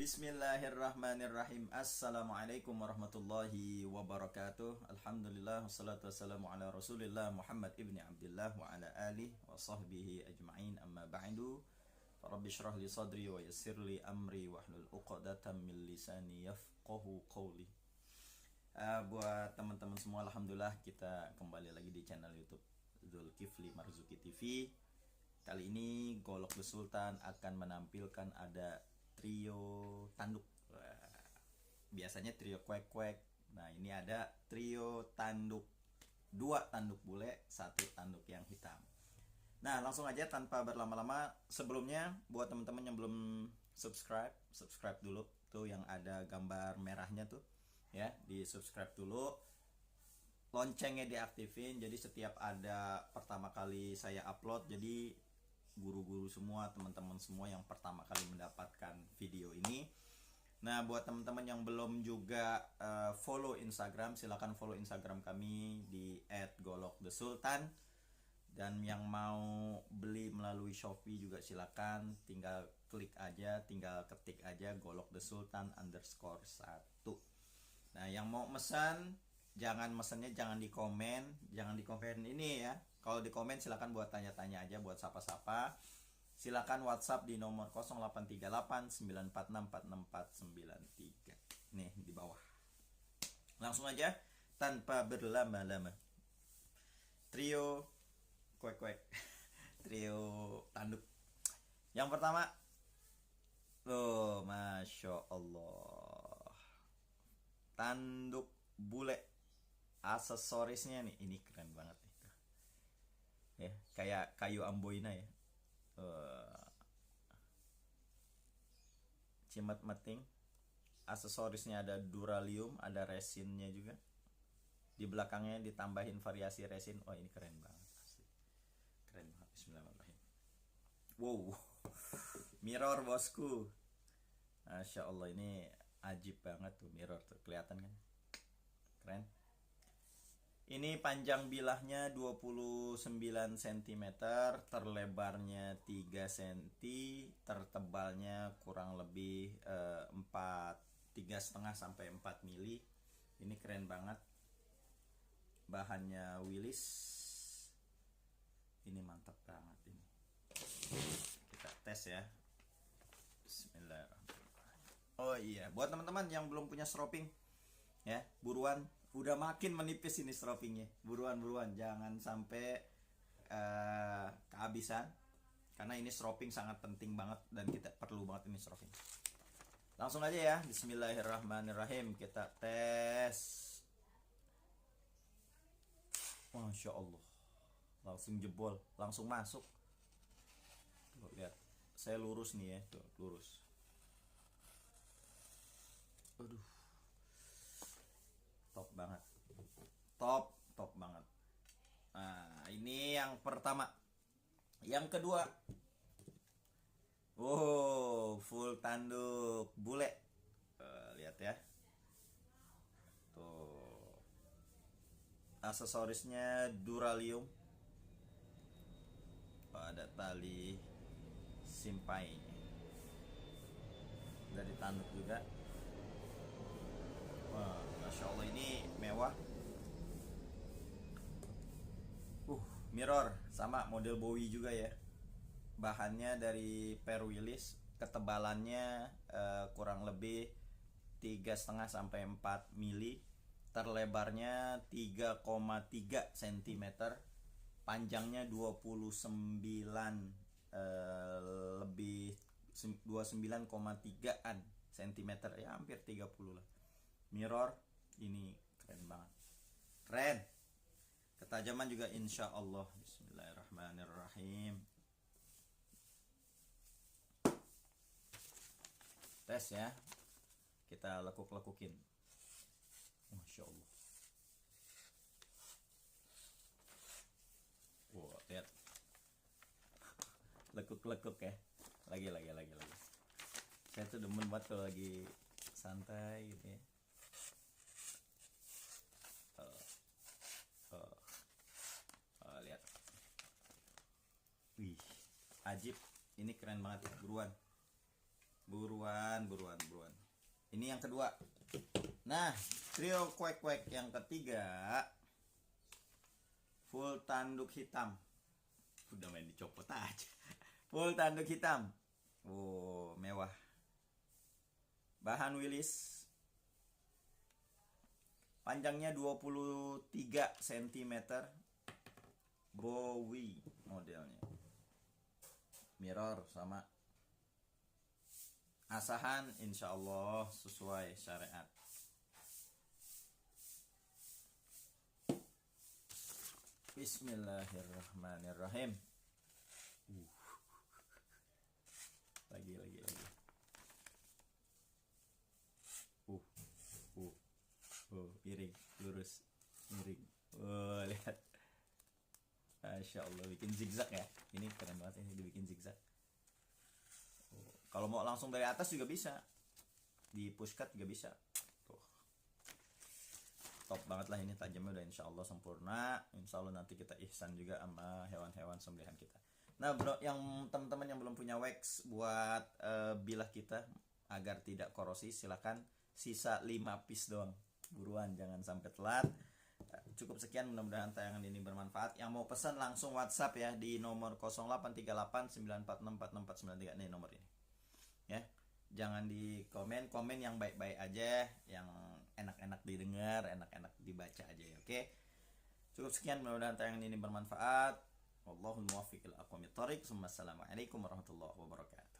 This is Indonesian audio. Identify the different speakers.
Speaker 1: Bismillahirrahmanirrahim. Assalamualaikum warahmatullahi wabarakatuh. Alhamdulillah wassalatu wassalamu ala Rasulillah Muhammad ibni Abdullah wa ala alihi wa sahbihi ajma'in. Amma ba'du. Rabbi shrah li sadri wa yassir li amri wahlul 'uqdatam min lisani yafqahu qawli. Buat teman-teman semua, alhamdulillah kita kembali lagi di channel YouTube Zulkifli Marzuki TV. Kali ini Golok The Sultan akan menampilkan ada trio tanduk. Biasanya trio kuek-kuek. Nah, ini ada trio tanduk. 2 tanduk bule, 1 tanduk yang hitam. Nah, langsung aja tanpa berlama-lama. Sebelumnya buat teman-teman yang belum subscribe dulu. Tuh yang ada gambar merahnya tuh. Ya, di-subscribe dulu. Loncengnya diaktifin, jadi setiap ada pertama kali saya upload, jadi guru-guru semua, teman-teman semua yang pertama kali mendapatkan video ini. Nah, buat teman-teman yang belum juga follow Instagram, silakan follow Instagram kami di @golokthesultan. Dan yang mau beli melalui Shopee juga silakan, tinggal klik aja, tinggal ketik aja golokthesultan_1. Nah, yang mau mesan, mesennya jangan di komen ini ya. Kalau di komen silakan buat tanya-tanya aja, buat sapa-sapa. Silakan WhatsApp di nomor 0838 946 46493. Nih di bawah. Langsung aja tanpa berlama-lama. Trio kuek-kuek. Trio tanduk. Yang pertama, Masya Allah. Tanduk bule. Aksesorisnya nih, ini keren banget nih. Ya, kayak kayu amboina ya. Cimet meting. Aksesorisnya ada duralium, ada resinnya juga. Di belakangnya ditambahin variasi resin. Oh, ini keren banget asli. Keren banget. Bismillahirrahmanirrahim. Wow. Mirror bosku. Masya Allah, ini ajib banget tuh mirror tuh, kelihatan kan? Keren. Ini panjang bilahnya 29 cm, terlebarnya 3 cm, tertebalnya kurang lebih 3,5 sampai 4 mili. Ini keren banget. Bahannya Willis. Ini mantap banget ini. Kita tes ya. Bismillahirrahmanirrahim. Oh iya, buat teman-teman yang belum punya stroping ya, buruan. Udah makin menipis ini stropingnya. Buruan, jangan sampai kehabisan. Karena ini stroping sangat penting banget dan kita perlu banget ini stroping. Langsung aja ya. Bismillahirrahmanirrahim. Kita tes. Masya Allah. Langsung jebol, langsung masuk. Tuh, lihat. Saya lurus nih ya, tuh, lurus. Aduh. Top banget. Top banget. Nah, ini yang pertama. Yang kedua. Full tanduk bule. Lihat ya. Tuh. Aksesorisnya duralium. Ada tali simpai. Dari tanduk juga. Wah, Masya Allah, ini mewah. Mirror sama model Bowie juga ya. Bahannya dari Per Willis. Ketebalannya kurang lebih 3,5 sampai 4 mili. Terlebarnya 3,3 cm. Panjangnya 29,3an cm ya, hampir 30 lah. Mirror ini keren banget. Keren. Ketajaman juga insya Allah. Bismillahirrahmanirrahim. Tes ya. Kita lekuk-lekukin. Masya Allah. Wow, lihat. Lekuk-lekuk ya. Lagi. Saya tuh demen banget kalau lagi santai gitu ya. Lihat. Wih, ajib. Ini keren banget ya, buruan. Buruan. Ini yang kedua. Nah, trio kuek-kuek yang ketiga, full tanduk hitam. Udah main dicopot aja. Full tanduk hitam. Oh, mewah. Bahan Willis. Panjangnya 23 cm. Bowie modelnya. Mirror sama. Asahan insya Allah sesuai syariat. Bismillahirrahmanirrahim. Lagi. Miring, lurus, miring. Lihat. Masya Allah, bikin zigzag ya. Ini keren banget ini dibikin zigzag. Kalau mau langsung dari atas juga bisa. Di pushcut juga bisa. Tuh. Top banget lah ini, tajamnya udah insya Allah sempurna. Insya Allah nanti kita ihsan juga sama hewan-hewan sembelihan kita. Nah bro, yang teman-teman yang belum punya wax buat bilah kita agar tidak korosi, silakan. Sisa 5 piece doang. Buruan, jangan sampai telat. Cukup sekian, mudah-mudahan tayangan ini bermanfaat. Yang mau pesan langsung WhatsApp ya di nomor 083894646493. Nih nomor ini. Ya. Jangan di komen yang baik-baik aja, yang enak-enak didengar, enak-enak dibaca aja ya. Oke. Cukup sekian, mudah-mudahan tayangan ini bermanfaat. Wallahul muwaffiq ila aqwamit thoriq. Wassalamualaikum warahmatullahi wabarakatuh.